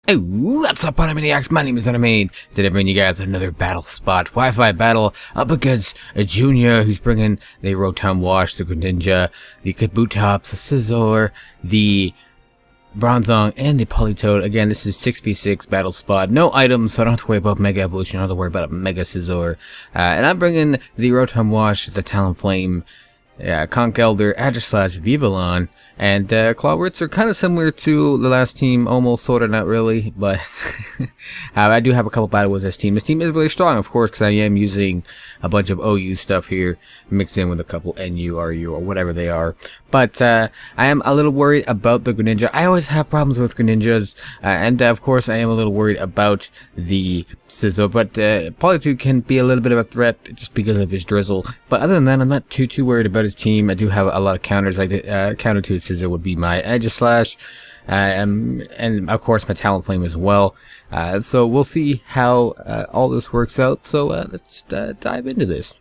Hey, what's up, Arnimane? My name is Arnimane. Today I bring you guys another battle spot. Wi-Fi battle up against a Junior who's bringing the Rotom Wash, the Greninja, the Kabutops, the Scizor, the Bronzong, and the Politoed. Again, this is 6v6 battle spot. No items, so I don't have to worry about Mega Evolution. I don't have to worry about a Mega Scizor. And I'm bringing the Rotom Wash, the Talonflame, Conch Elder, Aegislash, Vivillon, and Clawroots are kind of similar to the last team, almost, sort of, not really, but I do have a couple battles with this team. This team is really strong, of course, because I am using a bunch of OU stuff here, mixed in with a couple NU, RU, or whatever they are. But I am a little worried about the Greninja. I always have problems with Greninjas, and of course I am a little worried about the Scizor, but Politoed can be a little bit of a threat just because of his drizzle. But other than that, I'm not too worried about his team. I do have a lot of counters. Like the counter to his Scizor would be my Aegislash, and of course my Talonflame as well. So we'll see how all this works out. So let's dive into this.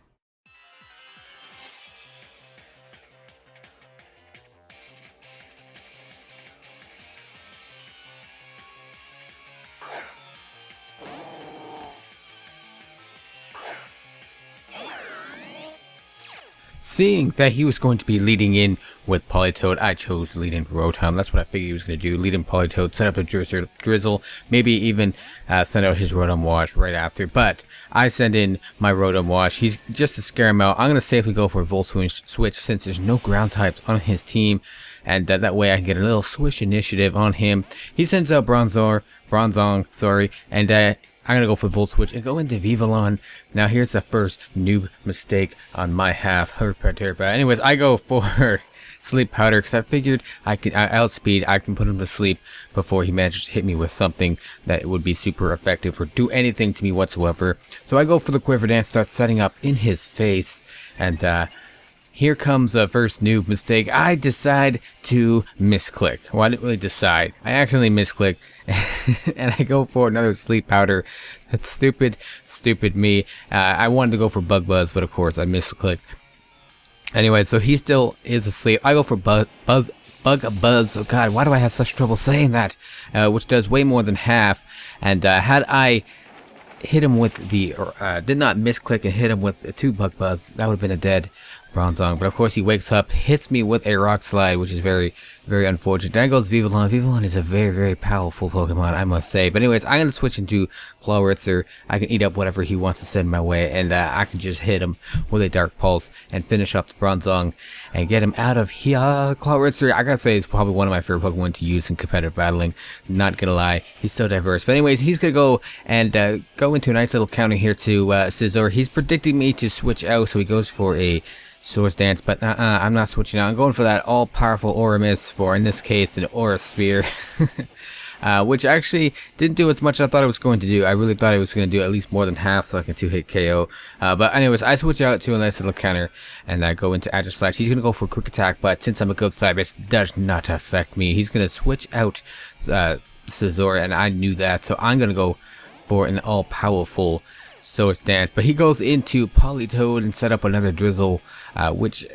Seeing that he was going to be leading in with Politoed, I chose to lead in Rotom. That's what I figured he was going to do. Lead in Politoed, set up a Drizzle, maybe even send out his Rotom Wash right after. But I send in my Rotom Wash. He's just to scare him out. I'm going to safely go for a Volt Switch since there's no ground types on his team. And that way I can get a little Swish initiative on him. He sends out Bronzong, sorry, and I'm going to go for Volt Switch and go into Vivillon. Now here's the first noob mistake on my half. Anyways, I go for Sleep Powder because I figured I outspeed. I can put him to sleep before he manages to hit me with something that would be super effective or do anything to me whatsoever. So I go for the Quiver Dance, start setting up in his face, and here comes the first noob mistake. I decide to misclick. Well, I didn't really decide. I accidentally misclicked, and I go for another Sleep Powder. That's stupid me. I wanted to go for Bug Buzz, but of course I misclicked. Anyway, so he still is asleep. I go for Bug Buzz. Oh god, why do I have such trouble saying that? Which does way more than half. And had I hit him with the, did not misclick and hit him with 2 Bug Buzz, that would have been a dead Bronzong. But of course he wakes up, hits me with a Rock Slide, which is very unfortunate. Then goes Vivillon. Vivillon is a very powerful Pokemon, I must say. But anyways, I'm going to switch into Clawroots. I can eat up whatever he wants to send my way, and I can just hit him with a Dark Pulse and finish up the Bronzong and get him out of here. Clawroots, I gotta say, is probably one of my favorite Pokemon to use in competitive battling. Not gonna lie, he's so diverse. But anyways, he's gonna go and go into a nice little counter here to Scizor. He's predicting me to switch out, so he goes for a Swords Dance, but I'm not switching out. I'm going for that all-powerful Aura Mist, for in this case an Aura Sphere, which actually didn't do as much as I thought it was going to do. I really thought it was going to do at least more than half, so I can 2-hit KO. But anyways, I switch out to a nice little counter, and I go into Aegislash. He's going to go for a Quick Attack, but since I'm a Ghost type, it does not affect me. He's going to switch out Scizor, and I knew that, so I'm going to go for an all-powerful Swords Dance. But he goes into Politoed and set up another Drizzle, which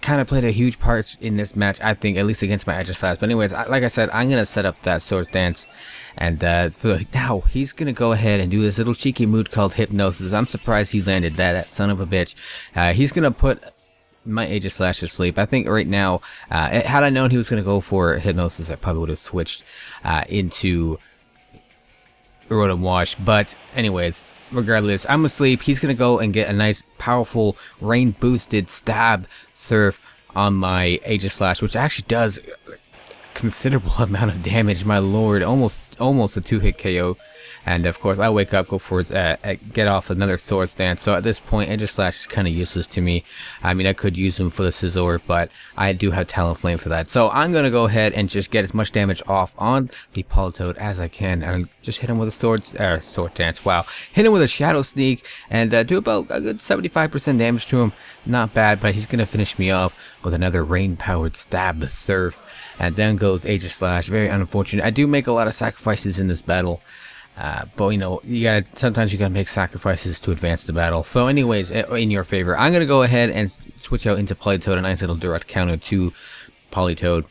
kind of played a huge part in this match, I think, at least against my Aegislash. But anyways, like I said, I'm going to set up that Swords Dance. And so now he's going to go ahead and do this little cheeky move called Hypnosis. I'm surprised he landed that son of a bitch. He's going to put my Aegislash to sleep. I think right now, had I known he was going to go for Hypnosis, I probably would have switched into Rotom Wash. But anyways, regardless, I'm asleep. He's gonna go and get a nice powerful rain boosted stab surf on my Aegislash, which actually does considerable amount of damage, my lord. Almost a 2-hit KO. And of course I wake up, go for his get off another Swords Dance. So at this point Aegislash is kind of useless to me. I mean, I could use him for the Scizor, but I do have Talonflame for that. So I'm gonna go ahead and just get as much damage off on the Politoed as I can, and just hit him with a Sword Dance. Wow, hit him with a Shadow Sneak and do about a good 75% damage to him. Not bad, but he's gonna finish me off with another rain-powered Stab Surf. And then goes Aegislash. Very unfortunate. I do make a lot of sacrifices in this battle. But you know, sometimes you gotta make sacrifices to advance the battle. So anyways, in your favor, I'm gonna go ahead and switch out into Politoed, a nice little direct counter to Politoed.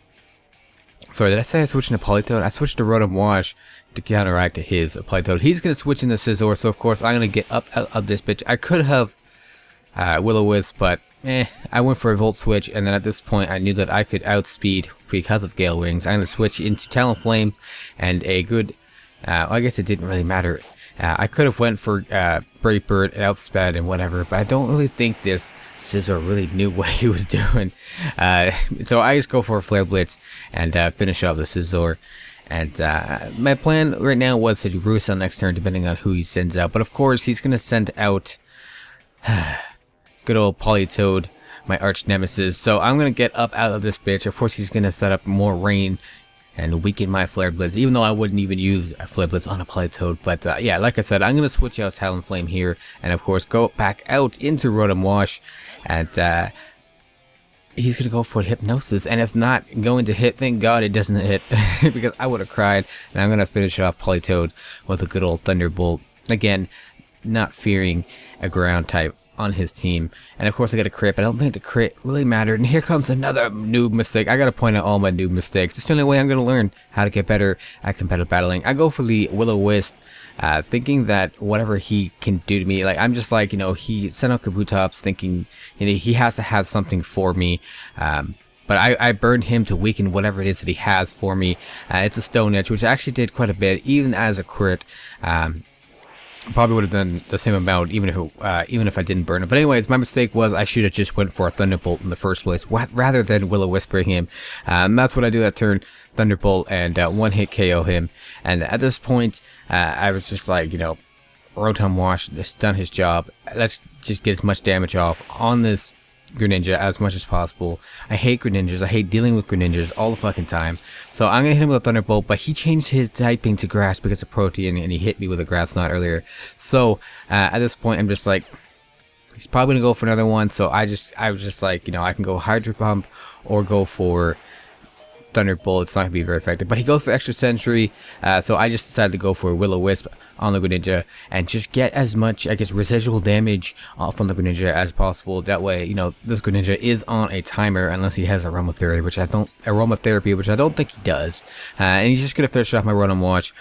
Sorry, did I say I switched to Politoed? I switched to Rotom Wash to counteract his Politoed. He's going to switch into Scizor, so of course I'm going to get up out of this bitch. I could have Will-O-Wisp, but I went for a Volt Switch, and then at this point I knew that I could outspeed because of Gale Wings. I'm going to switch into Talonflame, and a good, I guess it didn't really matter. I could have went for Brave Bird, outsped, and whatever, but I don't really think this Scizor really knew what he was doing. So I just go for a Flare Blitz and finish off the Scizor. And my plan right now was to do Roost on next turn, depending on who he sends out. But of course, he's going to send out good old Politoed, my arch nemesis. So I'm going to get up out of this bitch. Of course, he's going to set up more rain and weaken my Flare Blitz, even though I wouldn't even use a Flare Blitz on a Politoed. But yeah, like I said, I'm going to switch out Talonflame here, and of course go back out into Rotom Wash, and he's going to go for Hypnosis, and it's not going to hit. Thank God it doesn't hit, because I would have cried. And I'm going to finish off Politoed with a good old Thunderbolt. Again, not fearing a ground type on his team. And of course I got a crit, but I don't think the crit really mattered. And here comes another noob mistake. I gotta point out all my noob mistakes. It's the only way I'm gonna learn how to get better at competitive battling. I go for the Will-O-Wisp, thinking that whatever he can do to me, like I'm just like, you know, he sent out Kabutops thinking, you know, he has to have something for me. But I burned him to weaken whatever it is that he has for me. It's a Stone Edge, which actually did quite a bit, even as a crit. Probably would have done the same amount even if I didn't burn it. But anyways, my mistake was I should have just went for a Thunderbolt in the first place rather than Will-O-Wisping him. That's what I do that turn, Thunderbolt, and one hit KO him. And at this point, I was just like, you know, Rotom Wash has done his job. Let's just get as much damage off on this Greninja as much as possible. I hate Greninjas. I hate dealing with Greninjas all the fucking time. So I'm gonna hit him with a Thunderbolt, but he changed his typing to Grass because of Protean, and he hit me with a Grass Knot earlier. So at this point, I'm just like, he's probably gonna go for another one. So I was just like, you know, I can go Hydro Pump or go for Thunderbolt. It's not gonna be very effective, but he goes for Extra Sentry. So I just decided to go for Will-O-Wisp on the Greninja and just get as much, I guess, residual damage from the Greninja as possible. That way, you know, this Greninja is on a timer unless he has aromatherapy, which I don't think he does. And he's just gonna finish off my Rotom Wash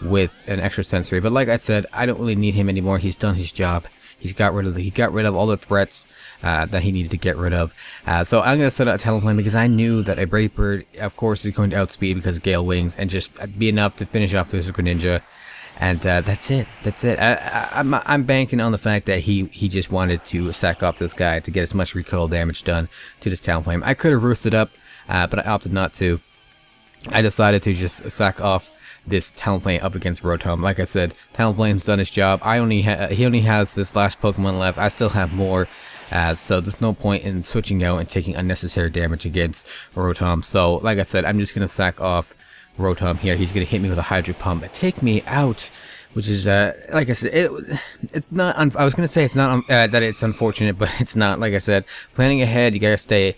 with an Extra Sensory. But like I said, I don't really need him anymore. He's done his job. He got rid of all the threats that he needed to get rid of. So I'm going to set out Talonflame because I knew that a Brave Bird, of course, is going to outspeed because of Gale Wings and just be enough to finish off this Greninja. And that's it. I'm banking on the fact that he just wanted to sack off this guy to get as much recoil damage done to this Talonflame. I could have roosted up, but I opted not to. I decided to just sack off this Talonflame up against Rotom. Like I said, Talonflame's done his job. He only has this last Pokemon left. I still have more. So there's no point in switching out and taking unnecessary damage against Rotom. So like I said, I'm just going to sack off Rotom here. He's going to hit me with a Hydro Pump and take me out, which is, like I said, it's not, I was going to say it's not, that it's unfortunate, but it's not. Like I said, planning ahead, you got to stay,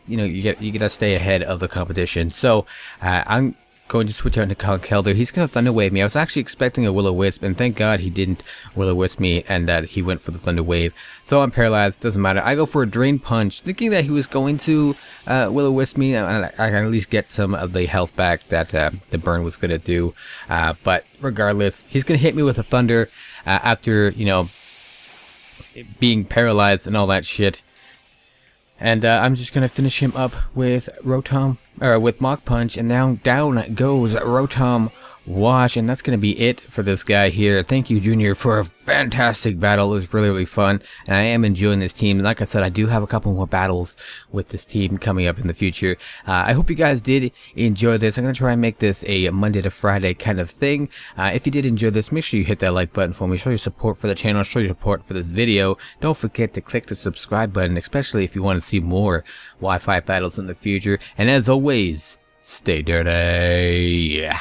you know, you got to stay ahead of the competition. So, I'm going to switch out into Conkeldurr. He's going to Thunder Wave me. I was actually expecting a Will-O-Wisp, and thank God he didn't Will-O-Wisp me and that he went for the Thunder Wave. So I'm paralyzed, doesn't matter. I go for a Drain Punch, thinking that he was going to Will-O-Wisp me, and I can at least get some of the health back that the burn was going to do. But regardless, he's going to hit me with a Thunder after, you know, being paralyzed and all that shit. And I'm just going to finish him up with with Mach Punch, and now down goes Rotom Wash, and that's going to be it for this guy here. Thank you, Junior, for a fantastic battle. It was really, really fun, and I am enjoying this team. And like I said, I do have a couple more battles with this team coming up in the future. I hope you guys did enjoy this. I'm going to try and make this a Monday to Friday kind of thing. If you did enjoy this, make sure you hit that like button for me. Show your support for the channel. Show your support for this video. Don't forget to click the subscribe button, especially if you want to see more Wi-Fi battles in the future. And as always, stay dirty. Yeah.